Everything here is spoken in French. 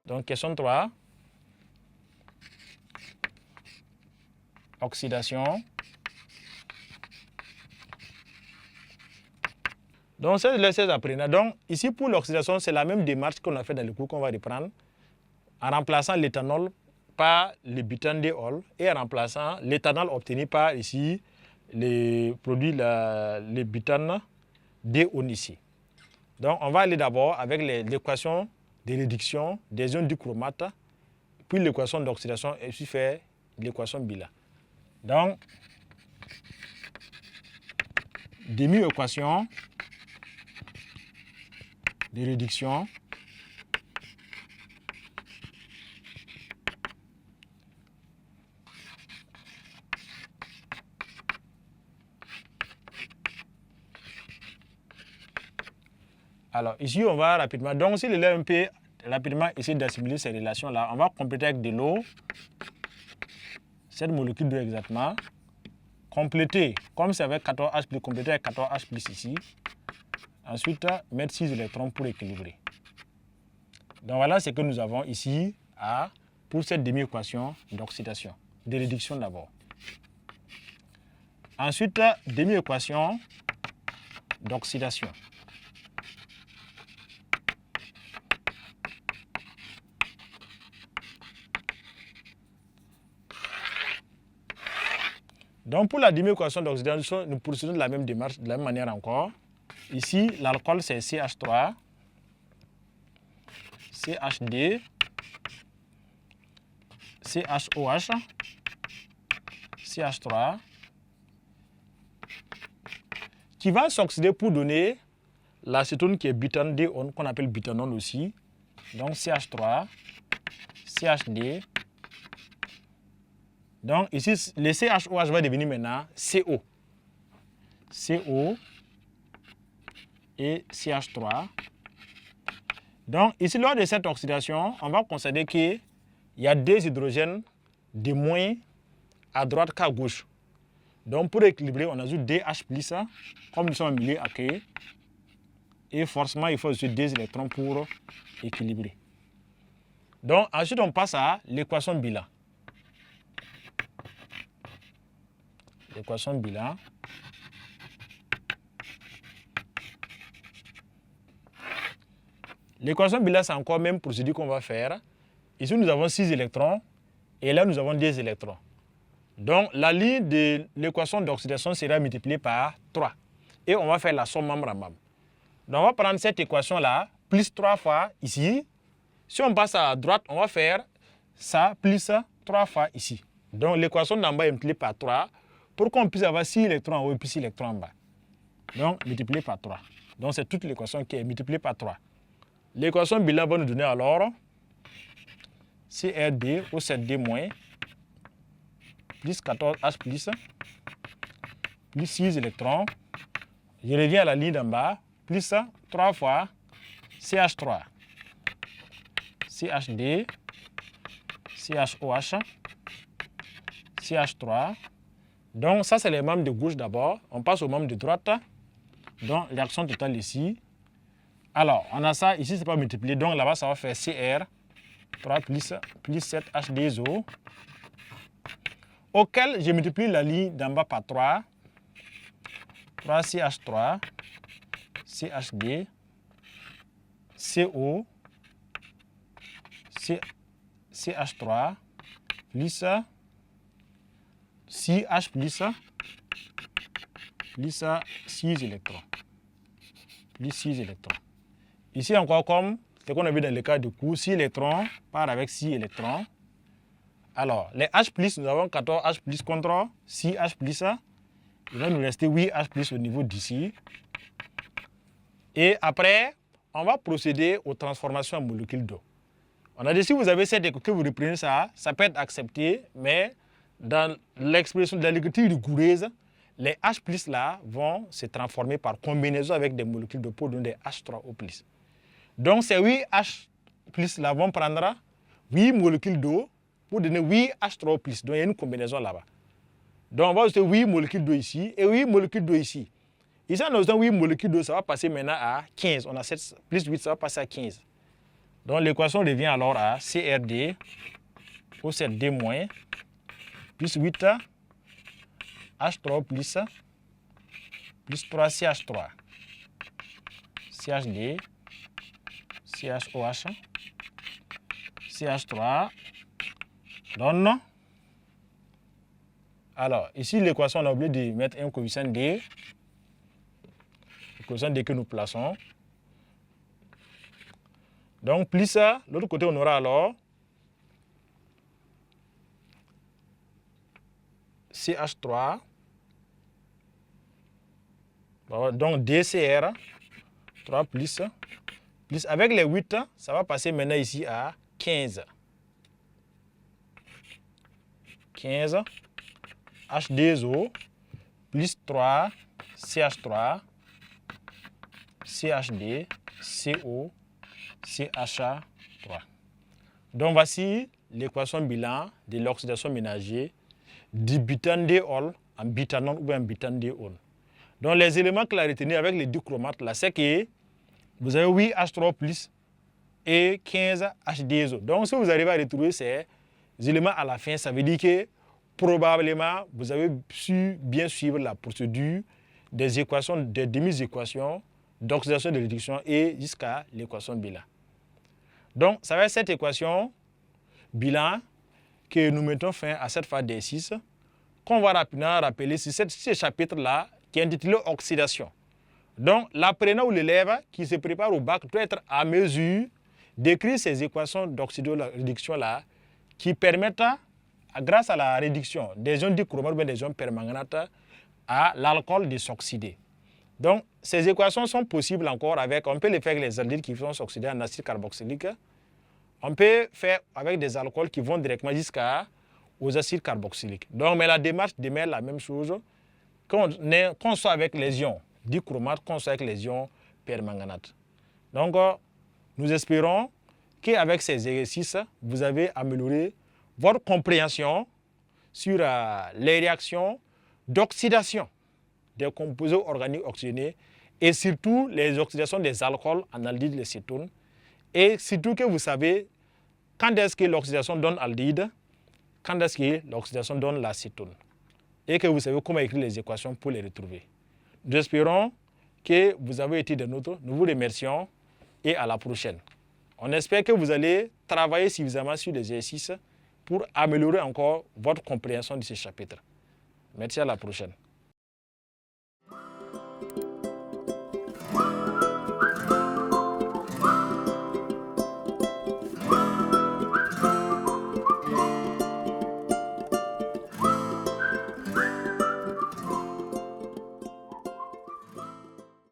Donc, question 3. Oxydation. Donc, c'est le 16 apprenants. Donc, ici, pour l'oxydation, c'est la même démarche qu'on a fait dans le cours qu'on va reprendre en remplaçant l'éthanol par le butanedéol et en remplaçant l'éthanol obtenu par ici les produits, le butanedéone ici. Donc, on va aller d'abord avec l'équation de réduction des ions du chromate, puis l'équation d'oxydation et puis faire l'équation bilan. Donc, demi-équation de réduction Alors, ici, on va rapidement. Donc, si l'élève un peu rapidement essayer d'assimiler ces relations-là, on va compléter avec de l'eau, cette molécule d'eau exactement. Compléter, comme c'est avec 14H+, compléter avec 14H+, ici. Ensuite, mettre 6 électrons pour équilibrer. Donc, voilà ce que nous avons ici pour cette demi-équation d'oxydation, de réduction d'abord. Ensuite, demi-équation d'oxydation. Donc, pour la demi-équation d'oxydation, nous poursuivons de la même démarche, de la même manière encore. Ici, l'alcool, c'est CH3, CHD, CHOH, CH3, qui va s'oxyder pour donner l'acétone qui est butanedéone, qu'on appelle butanone aussi. Donc, CH3, CHD. Donc, ici, le CHOH va devenir maintenant CO. CO et CH3. Donc, ici, lors de cette oxydation, on va constater qu'il y a deux hydrogènes de moins à droite qu'à gauche. Donc, pour équilibrer, on ajoute DH+, comme nous sommes en milieu aqueux. Et forcément, il faut ajouter des électrons pour équilibrer. Donc, ensuite, on passe à l'équation bilan. L'équation bilan. L'équation bilan, c'est encore la même procédure qu'on va faire. Ici, nous avons 6 électrons et là, nous avons 10 électrons. Donc, la ligne de l'équation d'oxydation sera multipliée par 3. Et on va faire la somme membre à membre. Donc, on va prendre cette équation-là, plus 3 fois ici. Si on passe à droite, on va faire ça, plus 3 fois ici. Donc, l'équation d'en bas est multipliée par 3 pour qu'on puisse avoir 6 électrons en haut et puis 6 électrons en bas. Donc, multiplié par 3. Donc, c'est toute l'équation qui est multipliée par 3. L'équation bilan va nous donner alors CRD ou 7D- plus 14H+, plus 6 électrons. Je reviens à la ligne d'en bas, plus 3 fois CH3, CHD, CHOH, CH3. Donc, ça, c'est les membres de gauche d'abord. On passe aux membres de droite. Donc, réaction totale ici. Alors, on a ça, ici, ce n'est pas multiplié. Donc, là-bas, ça va faire CR, 3 plus 7HDSO, auquel je multiplie la ligne d'en bas par 3. 3CH3, CHD, CO, CH3, plus 6H plus 6 électrons. Plus 6 électrons. Ici encore comme ce qu'on a vu dans le cas du cours, 6 électrons part avec 6 électrons. Alors, les H+, nous avons 14H+ contre 6H+. Il va nous rester 8H+ au niveau d'ici. Et après, on va procéder aux transformations en molécules d'eau. On a dit si vous avez cette équation, que vous reprenez ça, ça peut être accepté, mais dans l'expression de l'écriture rigoureuse, les H+ là vont se transformer par combinaison avec des molécules d'eau pour donner des H3O+. Donc ces 8 H+ là vont prendre 8 molécules d'eau pour donner 8 H3O+. Donc il y a une combinaison là-bas. Donc on va ajouter 8 molécules d'eau ici et 8 molécules d'eau ici. Ici en ajoutant 8 molécules d'eau, ça va passer maintenant à 15. On a 7 plus 8, ça va passer à 15. Donc l'équation revient alors à CRD au 7D- plus 8 H3 plus 3CH3. CHD, CHOH, CH3 donne. Alors, ici, l'équation, on a oublié de mettre un coefficient D. Le coefficient D que nous plaçons. Donc, plus ça, l'autre côté, on aura alors CH3. Donc, DCR, 3 plus avec les 8, ça va passer maintenant ici à 15. 15 H2O plus 3 CH3 CHD CO CH3. Donc voici l'équation bilan de l'oxydation ménagère du butandéol en butanol ou en butandéol. Donc les éléments qu'il a retenus avec les dichromates là, c'est que vous avez 8 H3 plus et 15 H2O. Donc si vous arrivez à retrouver ces éléments à la fin, ça veut dire que probablement vous avez su bien suivre la procédure des équations, des demi-équations d'oxydation de réduction et jusqu'à l'équation bilan. Donc ça va être cette équation bilan que nous mettons fin à cette phase d'exercice qu'on va rapidement rappeler sur ce chapitre-là qui est intitulé oxydation. Donc l'apprenant ou l'élève qui se prépare au bac doit être à mesure d'écrire ces équations d'oxydo-réduction-là qui permettent, grâce à la réduction des ions dichromate ou des ions permanganates, à l'alcool de s'oxyder. Donc, ces équations sont possibles encore avec, on peut les faire avec les aldyles qui vont s'oxyder en acide carboxylique. On peut faire avec des alcools qui vont jusqu'aux acides carboxyliques. Donc, mais la démarche demeure la même chose qu'on soit avec les ions dichromate, qu'on soit avec les ions permanganates. Donc, nous espérons qu'avec ces exercices, vous avez amélioré votre compréhension sur les réactions d'oxydation des composés organiques oxygénés et surtout les oxydations des alcools en aldéhyde, les cétones. Et surtout que vous savez quand est-ce que l'oxydation donne aldéhyde, quand est-ce que l'oxydation donne l'acétone. Et que vous savez comment écrire les équations pour les retrouver. Nous espérons que vous avez été des nôtres. Nous vous remercions et à la prochaine. On espère que vous allez travailler suffisamment sur les exercices pour améliorer encore votre compréhension de ce chapitre. Merci, à la prochaine.